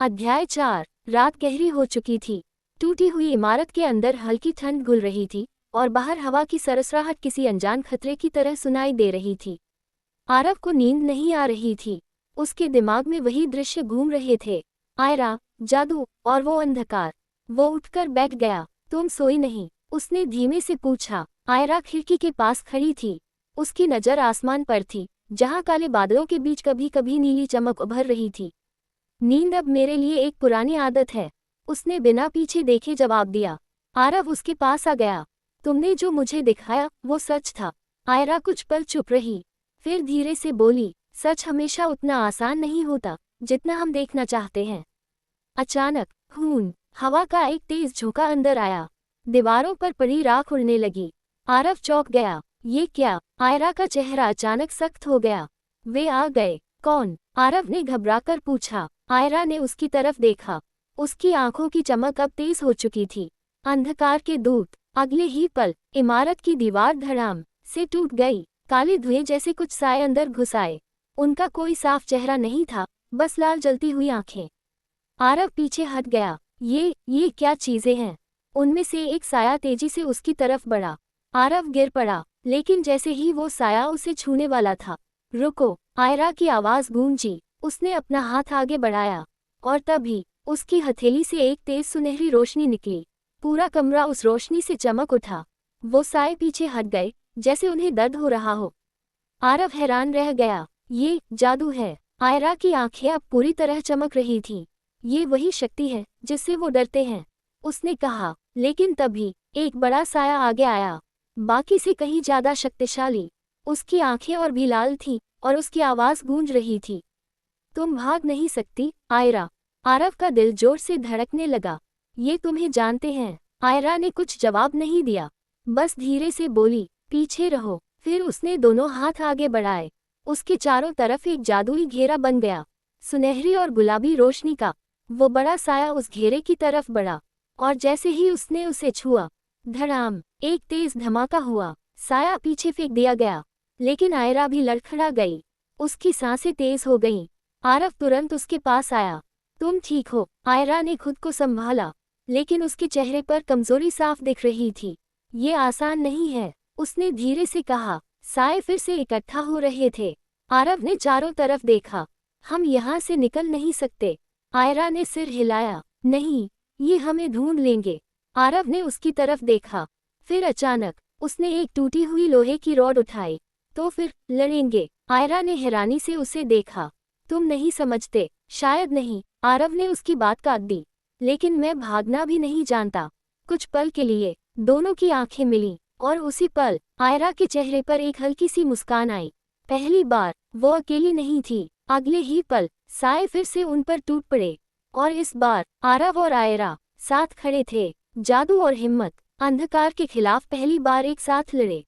अध्याय 4। रात गहरी हो चुकी थी। टूटी हुई इमारत के अंदर हल्की ठंड घुल रही थी और बाहर हवा की सरसराहट किसी अनजान खतरे की तरह सुनाई दे रही थी। आरव को नींद नहीं आ रही थी। उसके दिमाग में वही दृश्य घूम रहे थे, आयरा, जादू और वो अंधकार। वो उठकर बैठ गया। तुम सोई नहीं? उसने धीमे से पूछा। आयरा खिड़की के पास खड़ी थी। उसकी नज़र आसमान पर थी, जहाँ काले बादलों के बीच कभी कभी नीली चमक उभर रही थी। नींद अब मेरे लिए एक पुरानी आदत है, उसने बिना पीछे देखे जवाब दिया। आरव उसके पास आ गया। तुमने जो मुझे दिखाया वो सच था? आयरा कुछ पल चुप रही, फिर धीरे से बोली, सच हमेशा उतना आसान नहीं होता जितना हम देखना चाहते हैं। अचानक खून हवा का एक तेज झोंका अंदर आया। दीवारों पर पड़ी राख उड़ने लगी। आरव चौंक गया। ये क्या? आयरा का चेहरा अचानक सख्त हो गया। वे आ गए? कौन? आरव ने घबराकर पूछा। आयरा ने उसकी तरफ देखा। उसकी आंखों की चमक अब तेज हो चुकी थी। अंधकार के दूत। अगले ही पल इमारत की दीवार धड़ाम से टूट गई। काले धुएं जैसे कुछ साए अंदर घुस आए। उनका कोई साफ चेहरा नहीं था, बस लाल जलती हुई आंखें। आरव पीछे हट गया। ये क्या चीजें हैं? उनमें से एक साया तेजी से उसकी तरफ बढ़ा। आरव गिर पड़ा, लेकिन जैसे ही वो साया उसे छूने वाला था, रुको! आयरा की आवाज गूंजी। उसने अपना हाथ आगे बढ़ाया और तभी उसकी हथेली से एक तेज सुनहरी रोशनी निकली। पूरा कमरा उस रोशनी से चमक उठा। वो साए पीछे हट गए, जैसे उन्हें दर्द हो रहा हो। आरव हैरान रह गया। ये जादू है। आयरा की आंखें अब पूरी तरह चमक रही थीं। ये वही शक्ति है जिससे वो डरते हैं, उसने कहा। लेकिन तभी एक बड़ा साया आगे आया, बाकी से कहीं ज्यादा शक्तिशाली। उसकी आंखें और भी लाल थीं और उसकी आवाज गूंज रही थी। तुम भाग नहीं सकती, आयरा। आरव का दिल जोर से धड़कने लगा। ये तुम्हें जानते हैं? आयरा ने कुछ जवाब नहीं दिया, बस धीरे से बोली, पीछे रहो। फिर उसने दोनों हाथ आगे बढ़ाए। उसके चारों तरफ एक जादुई घेरा बन गया, सुनहरी और गुलाबी रोशनी का। वो बड़ा साया उस घेरे की तरफ बढ़ा और जैसे ही उसने उसे छुआ, धड़ाम, एक तेज धमाका हुआ। साया पीछे फेंक दिया गया, लेकिन आयरा भी लड़खड़ा गई। उसकी सांसें तेज हो गईं। आरव तुरंत उसके पास आया। तुम ठीक हो? आयरा ने खुद को संभाला, लेकिन उसके चेहरे पर कमजोरी साफ दिख रही थी। ये आसान नहीं है, उसने धीरे से कहा। साए फिर से इकट्ठा हो रहे थे। आरव ने चारों तरफ देखा। हम यहाँ से निकल नहीं सकते। आयरा ने सिर हिलाया। नहीं, ये हमें ढूंढ लेंगे। आरव ने उसकी तरफ देखा। फिर अचानक उसने एक टूटी हुई लोहे की रॉड उठाई। तो फिर लड़ेंगे? आयरा ने हैरानी से उसे देखा। तुम नहीं समझते। शायद नहीं, आरव ने उसकी बात काट दी। लेकिन मैं भागना भी नहीं जानता। कुछ पल के लिए दोनों की आंखें मिलीं और उसी पल आयरा के चेहरे पर एक हल्की सी मुस्कान आई। पहली बार वो अकेली नहीं थी। अगले ही पल साए फिर से उन पर टूट पड़े और इस बार आरव और आयरा साथ खड़े थे। जादू और हिम्मत अंधकार के खिलाफ पहली बार एक साथ लड़े।